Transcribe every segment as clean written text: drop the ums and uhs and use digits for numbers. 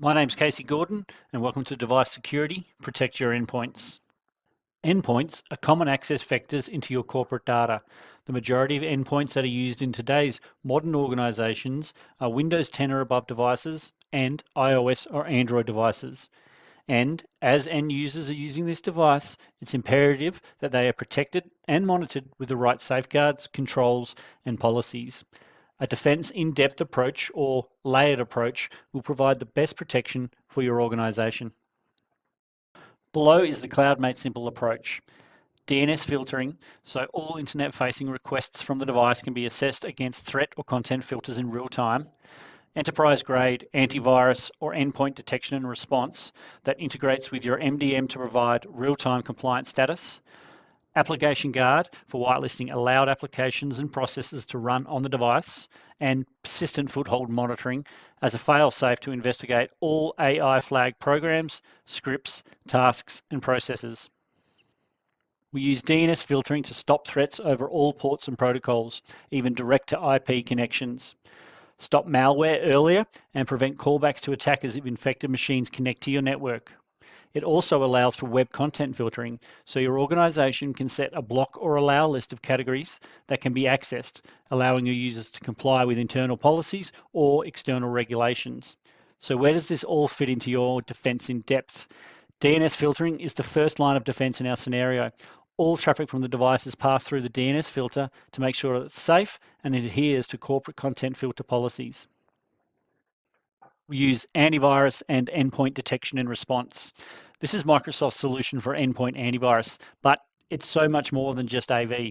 My name's Casey Gordon, and welcome to Device Security, Protect Your Endpoints. Endpoints are common access vectors into your corporate data. The majority of endpoints that are used in today's modern organizations are Windows 10 or above devices and iOS or Android devices. And as end users are using this device, it's imperative that they are protected and monitored with the right safeguards, controls, and policies. A defense in-depth approach or layered approach will provide the best protection for your organization. Below is the Cloud Made Simple approach. DNS filtering, so all internet-facing requests from the device can be assessed against threat or content filters in real time. Enterprise-grade antivirus or endpoint detection and response that integrates with your MDM to provide real-time compliance status. Application Guard for whitelisting allowed applications and processes to run on the device, and persistent foothold monitoring as a fail-safe to investigate all AI flag programs, scripts, tasks, and processes. We use DNS filtering to stop threats over all ports and protocols, even direct to IP connections. Stop malware earlier and prevent callbacks to attackers if infected machines connect to your network. It also allows for web content filtering, so your organization can set a block or allow list of categories that can be accessed, allowing your users to comply with internal policies or external regulations. So where does this all fit into your defense in depth? DNS filtering is the first line of defense in our scenario. All traffic from the devices pass through the DNS filter to make sure that it's safe and adheres to corporate content filter policies. We use antivirus and endpoint detection and response. This is Microsoft's solution for endpoint antivirus, but it's so much more than just AV.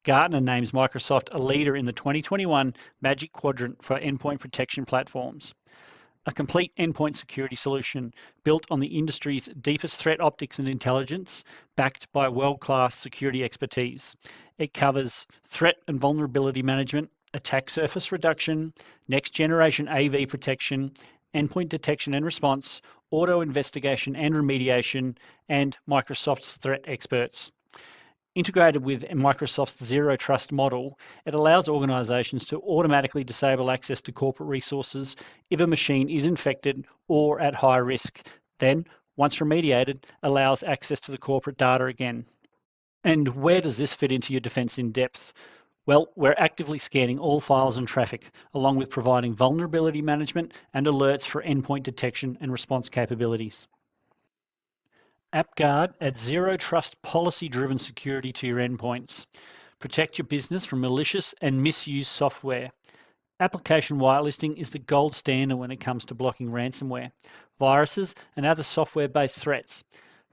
Gartner names Microsoft a leader in the 2021 Magic Quadrant for endpoint protection platforms. A complete endpoint security solution built on the industry's deepest threat optics and intelligence, backed by world-class security expertise. It covers threat and vulnerability management, attack surface reduction, next-generation AV protection, endpoint detection and response, auto investigation and remediation, and Microsoft's threat experts. Integrated with Microsoft's Zero Trust model, it allows organizations to automatically disable access to corporate resources if a machine is infected or at high risk. Then, once remediated, allows access to the corporate data again. And where does this fit into your defense in depth? Well, we're actively scanning all files and traffic, along with providing vulnerability management and alerts for endpoint detection and response capabilities. AppGuard adds zero trust policy-driven security to your endpoints. Protect your business from malicious and misused software. Application whitelisting is the gold standard when it comes to blocking ransomware, viruses, and other software-based threats.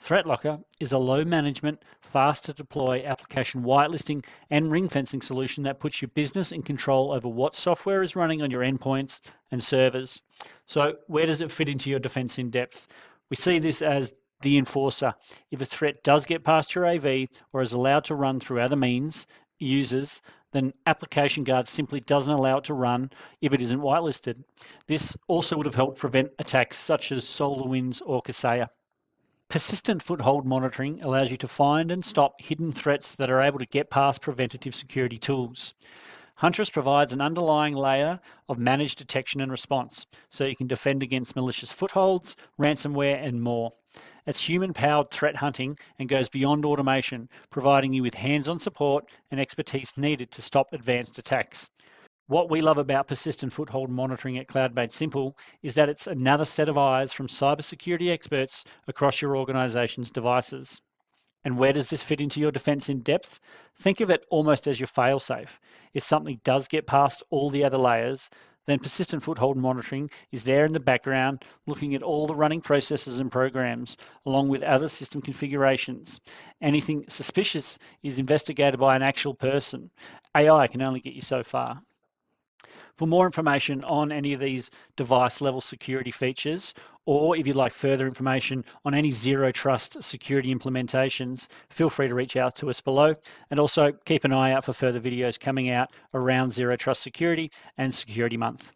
ThreatLocker is a low management, fast to deploy application whitelisting and ring fencing solution that puts your business in control over what software is running on your endpoints and servers. So where does it fit into your defense in depth? We see this as the enforcer. If a threat does get past your AV or is allowed to run through other means, users, then Application Guard simply doesn't allow it to run if it isn't whitelisted. This also would have helped prevent attacks such as SolarWinds or Kaseya. Persistent foothold monitoring allows you to find and stop hidden threats that are able to get past preventative security tools. Huntress provides an underlying layer of managed detection and response, so you can defend against malicious footholds, ransomware, and more. It's human-powered threat hunting and goes beyond automation, providing you with hands-on support and expertise needed to stop advanced attacks. What we love about persistent foothold monitoring at Cloud Made Simple is that it's another set of eyes from cybersecurity experts across your organization's devices. And where does this fit into your defense in depth? Think of it almost as your fail-safe. If something does get past all the other layers, then persistent foothold monitoring is there in the background, looking at all the running processes and programs, along with other system configurations. Anything suspicious is investigated by an actual person. AI can only get you so far. For more information on any of these device level security features, or if you'd like further information on any zero trust security implementations, feel free to reach out to us below. And also keep an eye out for further videos coming out around zero trust security and security month.